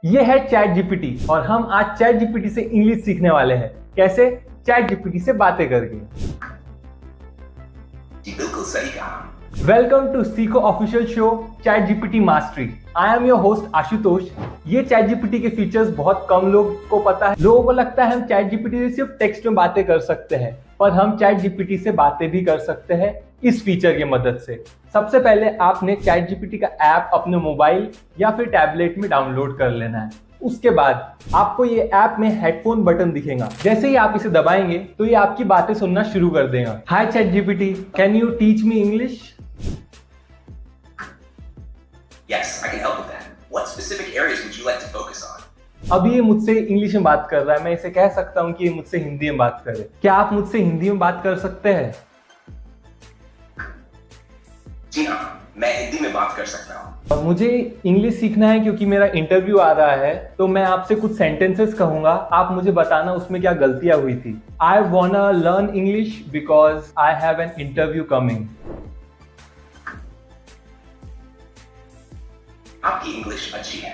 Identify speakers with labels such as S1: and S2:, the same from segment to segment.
S1: ये है chat GPT और हम आज चैट जीपीटी से इंग्लिश सीखने वाले हैं। कैसे? चैट जीपीटी से बातें करके।
S2: जी बिल्कुल सही कहा।
S1: वेलकम टू सीखो official show chat GPT mastery. I am your host Ashutosh. ये चैट जीपीटी के फीचर्स बहुत कम लोग को पता है। लोगों को लगता है हम चैट जीपीटी से सिर्फ टेक्स्ट में बातें कर सकते हैं, पर हम चैट जीपीटी से बातें भी कर सकते हैं इस फीचर की मदद से। सबसे पहले आपने चैट जीपीटी का ऐप अपने मोबाइल या फिर टैबलेट में डाउनलोड कर लेना है। उसके बाद आपको ये ऐप में हेडफोन बटन दिखेगा। जैसे ही आप इसे दबाएंगे तो ये आपकी बातें सुनना शुरू कर देगा। Hi chat GPT, can you teach me English?
S2: Yes, I can help with that. What specific areas would you like to focus on?
S1: अभी ये मुझसे इंग्लिश में बात कर रहा है, मैं इसे कह सकता हूँ कि ये मुझसे हिंदी में बात करे। क्या आप मुझसे हिंदी में बात कर सकते हैं?
S2: जी हाँ, मैं हिंदी में बात कर सकता हूँ।
S1: मुझे इंग्लिश सीखना है क्योंकि मेरा इंटरव्यू आ रहा है, तो मैं आपसे कुछ सेंटेंसेस कहूंगा, आप मुझे बताना उसमें क्या गलतियां हुई थी। I wanna learn English because I have an interview coming.
S2: आपकी इंग्लिश अच्छी है,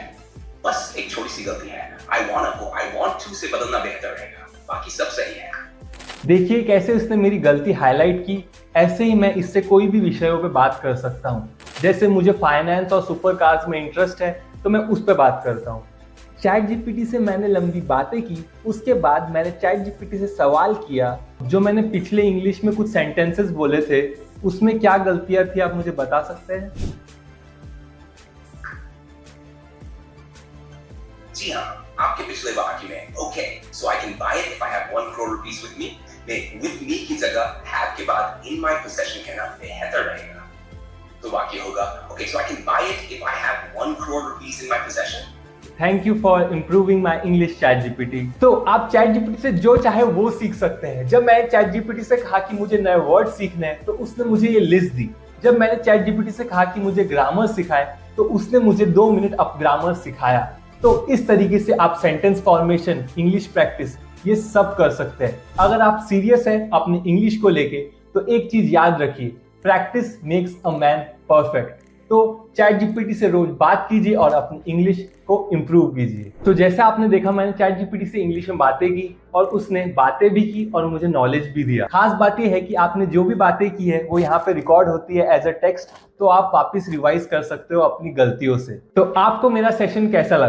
S2: बस एक छोटी सी गलती है। I wanna को I want to से बदलना बेहतर रहेगा, बाकी सब सही है।
S1: देखिए कैसे उसने मेरी गलती हाईलाइट की। ऐसे ही मैं इससे कोई भी विषयों पे बात कर सकता हूँ। जैसे मुझे फाइनेंस और सुपर कार्स में इंटरेस्ट है तो मैं उस पर बात करता हूँ। चैट जीपीटी से मैंने लंबी बातें की। उसके बाद मैंने चैट जीपीटी से सवाल किया, जो मैंने पिछले इंग्लिश में कुछ सेंटेंसेस बोले थे उसमें क्या गलतियां थी, आप मुझे बता सकते हैं?
S2: जी हाँ, आपके पिछले वाक्य में okay so I can buy it if I have 1 crore rupees with me में विद मी की जगह हैव के बाद इन माय पोजेशन कहना बेहतर रहेगा। तो वाक्य होगा okay so I can buy it if I have 1 crore rupees in my possession.
S1: Thank you for improving my English chat GPT. तो आप चैट जीपीटी से जो चाहे वो सीख सकते हैं। जब मैंने चैट जीपीटी से कहा कि मुझे नए वर्ड सीखने हैं तो उसने मुझे ये लिस्ट दी। जब मैंने चैट जीपीटी से कहा कि मुझे ग्रामर सिखाए तो उसने मुझे 2 मिनट अब ग्रामर सिखाया। तो इस तरीके से आप सेंटेंस फॉर्मेशन, इंग्लिश प्रैक्टिस ये सब कर सकते हैं। अगर आप सीरियस हैं अपनी इंग्लिश को लेके तो एक चीज याद रखिए, practice makes a man perfect. तो चैट जीपीटी से रोज बात कीजिए और अपनी इंग्लिश को इम्प्रूव कीजिए। तो जैसा आपने देखा, मैंने चैट जीपीटी से इंग्लिश में बातें की और उसने बातें भी की और मुझे नॉलेज भी दिया। खास बात यह है कि आपने जो भी बातें की है वो यहाँ पे रिकॉर्ड होती है एज अ टेक्स्ट, तो आप वापस रिवाइज कर सकते हो अपनी गलतियों से। तो आपको मेरा सेशन कैसा लगा?